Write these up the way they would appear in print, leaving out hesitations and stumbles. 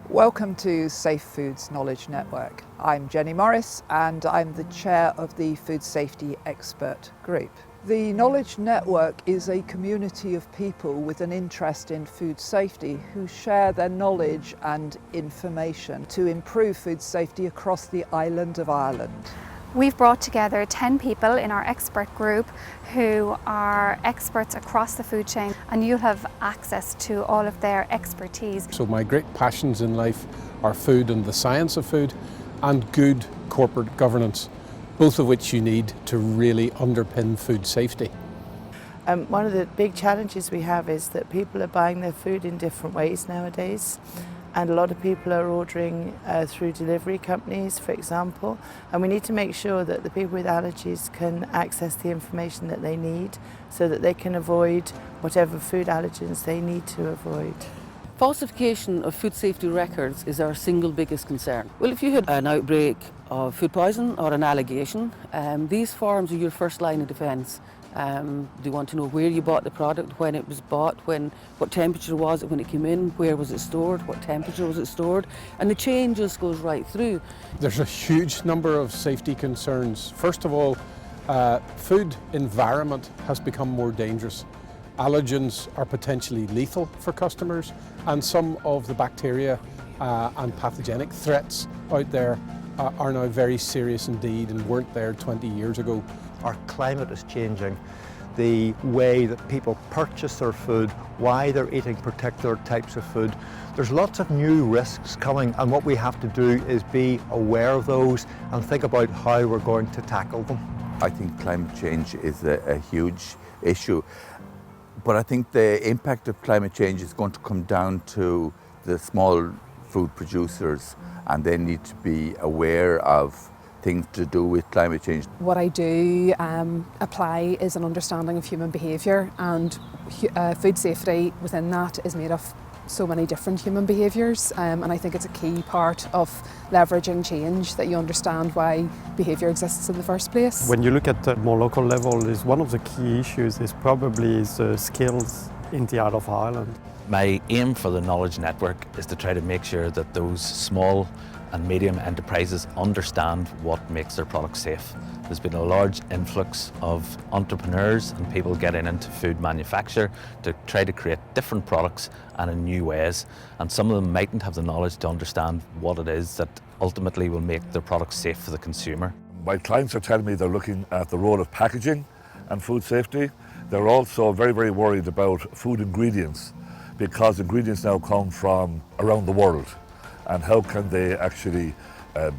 Welcome to Safe Food's Knowledge Network. I'm Jenny Morris and I'm the chair of the Food Safety Expert Group. The Knowledge Network is a community of people with an interest in food safety who share their knowledge and information to improve food safety across the island of Ireland. We've brought together 10 people in our expert group who are experts across the food chain, and you'll have access to all of their expertise. So my great passions in life are food and the science of food and good corporate governance, both of which you need to really underpin food safety. One of the big challenges we have is that people are buying their food in different ways nowadays. And a lot of people are ordering through delivery companies, for example, and we need to make sure that the people with allergies can access the information that they need so that they can avoid whatever food allergens they need to avoid. Falsification of food safety records is our single biggest concern. Well, if you had an outbreak of food poisoning or an allegation, these forms are your first line of defence. They want to know where you bought the product, when it was bought, what temperature was it when it came in, where was it stored, what temperature was it stored, and the chain just goes right through. There's a huge number of safety concerns. First of all, food environment has become more dangerous. Allergens are potentially lethal for customers, and some of the bacteria and pathogenic threats out there are now very serious indeed and weren't there 20 years ago. Our climate is changing. The way that people purchase their food, why they're eating particular types of food. There's lots of new risks coming, and what we have to do is be aware of those and think about how we're going to tackle them. I think climate change is a huge issue, but I think the impact of climate change is going to come down to the small food producers, and they need to be aware of things to do with climate change. What I do apply is an understanding of human behaviour, and food safety within that is made of so many different human behaviours, and I think it's a key part of leveraging change that you understand why behaviour exists in the first place. When you look at the more local level, is one of the key issues is probably skills in the Isle of Ireland. My aim for the Knowledge Network is to try to make sure that those small and medium enterprises understand what makes their products safe. There's been a large influx of entrepreneurs and people getting into food manufacture to try to create different products and in new ways, and some of them mightn't have the knowledge to understand what it is that ultimately will make their products safe for the consumer. My clients are telling me they're looking at the role of packaging and food safety. They're also very, very worried about food ingredients, because ingredients now come from around the world. And how can they actually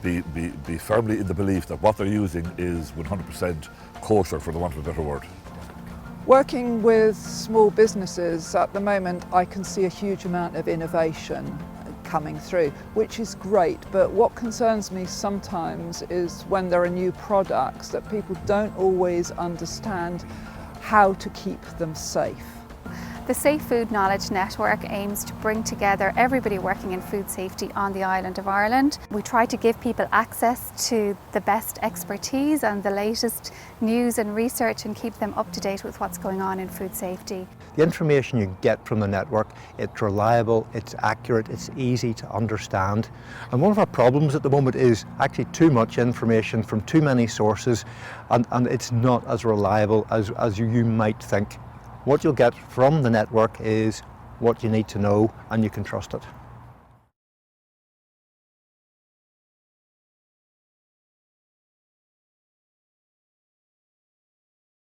be firmly in the belief that what they're using is 100% kosher, for the want of a better word. Working with small businesses at the moment, I can see a huge amount of innovation coming through, which is great, but what concerns me sometimes is when there are new products that people don't always understand how to keep them safe. The Safe Food Knowledge Network aims to bring together everybody working in food safety on the island of Ireland. We try to give people access to the best expertise and the latest news and research and keep them up to date with what's going on in food safety. The information you get from the network, it's reliable, it's accurate, it's easy to understand. And one of our problems at the moment is actually too much information from too many sources, and it's not as reliable as you might think. What you'll get from the network is what you need to know, and you can trust it.